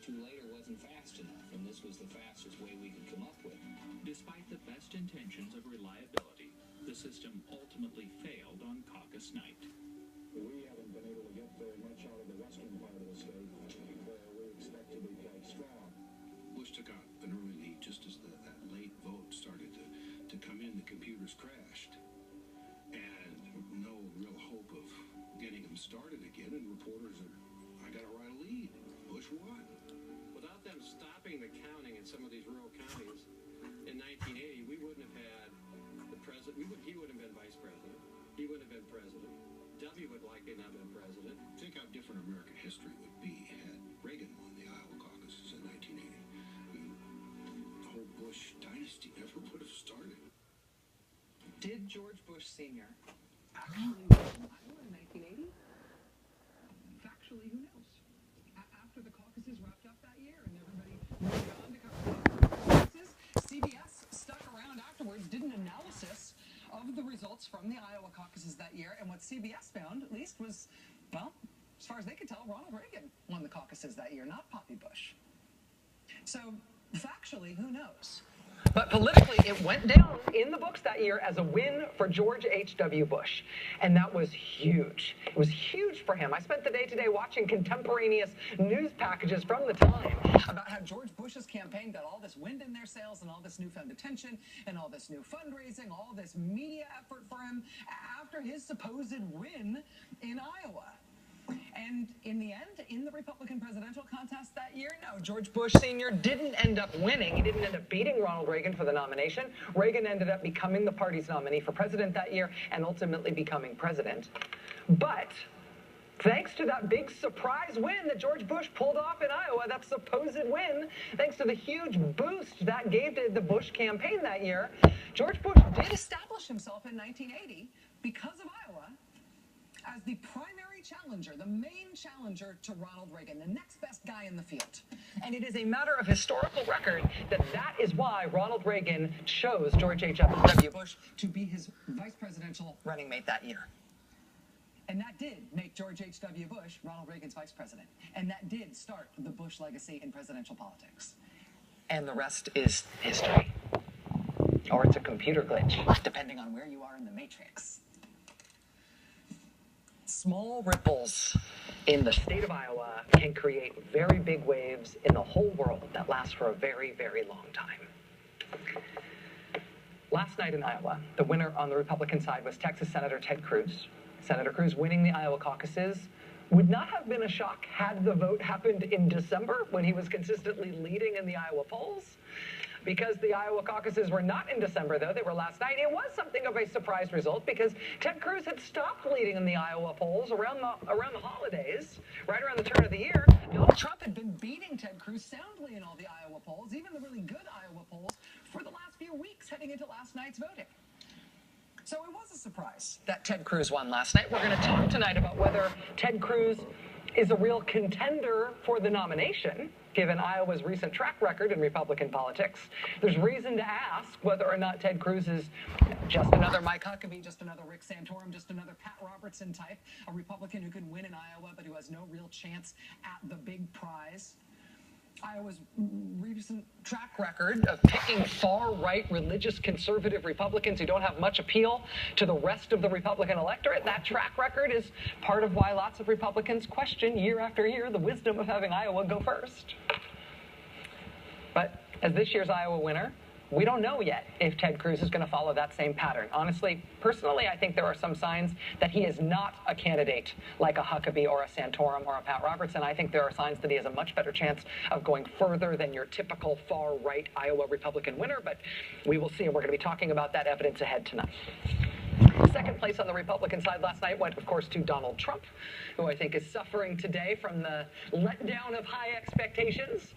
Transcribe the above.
through later wasn't fast enough, and this was the fastest way we could come up with. Despite the best intentions of reliability, the system ultimately failed on caucus night. We haven't been able to get very much out of the western part of the state, where we expect to be quite strong. Bush took out an early lead just as that late vote started to come in. The computers crashed, and no real hope of getting him started again. And reporters are, I got to write a lead. Bush won. Without them stopping the counting in some of these rural counties in 1980, we wouldn't have had the president. He wouldn't have been vice president. He wouldn't have been president. W would likely not have been president. Think how different American history would be had Reagan won the Iowa caucuses in 1980. I mean, the whole Bush dynasty never would have started. Did George Bush Sr. actually win Iowa in 1980? Factually, who knows? After the caucuses wrapped up that year and everybody moved on to cover the caucuses, CBS stuck around afterwards, did an analysis of the results from the Iowa caucuses that year, and what CBS found, at least, was, well, as far as they could tell, Ronald Reagan won the caucuses that year, not Poppy Bush. So, factually, who knows? But politically, it went down in the books that year as a win for George H.W. Bush. And that was huge. It was huge for him. I spent the day today watching contemporaneous news packages from the time about how George Bush's campaign got all this wind in their sails and all this newfound attention and all this new fundraising, all this media effort for him after his supposed win in Iowa. And in the end, in the Republican presidential contest that year, no, George Bush Sr. didn't end up winning. He didn't end up beating Ronald Reagan for the nomination. Reagan ended up becoming the party's nominee for president that year and ultimately becoming president. But thanks to that big surprise win that George Bush pulled off in Iowa, that supposed win, thanks to the huge boost that gave to the Bush campaign that year, George Bush did establish himself in 1980 because of Iowa as the primary challenger, the main challenger to Ronald Reagan, the next best guy in the field. And it is a matter of historical record that is why Ronald Reagan chose George H.W. Bush to be his vice presidential running mate that year. And that did make George H.W. Bush Ronald Reagan's vice president. And that did start the Bush legacy in presidential politics. And the rest is history. Or it's a computer glitch, depending on where you are in the matrix. Small ripples in the state of Iowa can create very big waves in the whole world that last for a very, very long time. Last night in Iowa, the winner on the Republican side was Texas Senator Ted Cruz. Senator Cruz winning the Iowa caucuses would not have been a shock had the vote happened in December when he was consistently leading in the Iowa polls. Because the Iowa caucuses were not in December, though, they were last night. It was something of a surprise result because Ted Cruz had stopped leading in the Iowa polls around the holidays, right around the turn of the year. Donald Trump had been beating Ted Cruz soundly in all the Iowa polls, even the really good Iowa polls, for the last few weeks heading into last night's voting. So it was a surprise that Ted Cruz won last night. We're going to talk tonight about whether Ted Cruz is a real contender for the nomination, given Iowa's recent track record in Republican politics. There's reason to ask whether or not Ted Cruz is just another Mike Huckabee, just another Rick Santorum, just another Pat Robertson type, a Republican who can win in Iowa but who has no real chance at the big prize. Iowa's recent track record of picking far-right, religious, conservative Republicans who don't have much appeal to the rest of the Republican electorate, that track record is part of why lots of Republicans question year after year the wisdom of having Iowa go first. But as this year's Iowa winner, we don't know yet if Ted Cruz is going to follow that same pattern. Honestly, personally, I think there are some signs that he is not a candidate like a Huckabee or a Santorum or a Pat Robertson. I think there are signs that he has a much better chance of going further than your typical far-right Iowa Republican winner, but we will see, and we're going to be talking about that evidence ahead tonight. Second place on the Republican side last night went, of course, to Donald Trump, who I think is suffering today from the letdown of high expectations.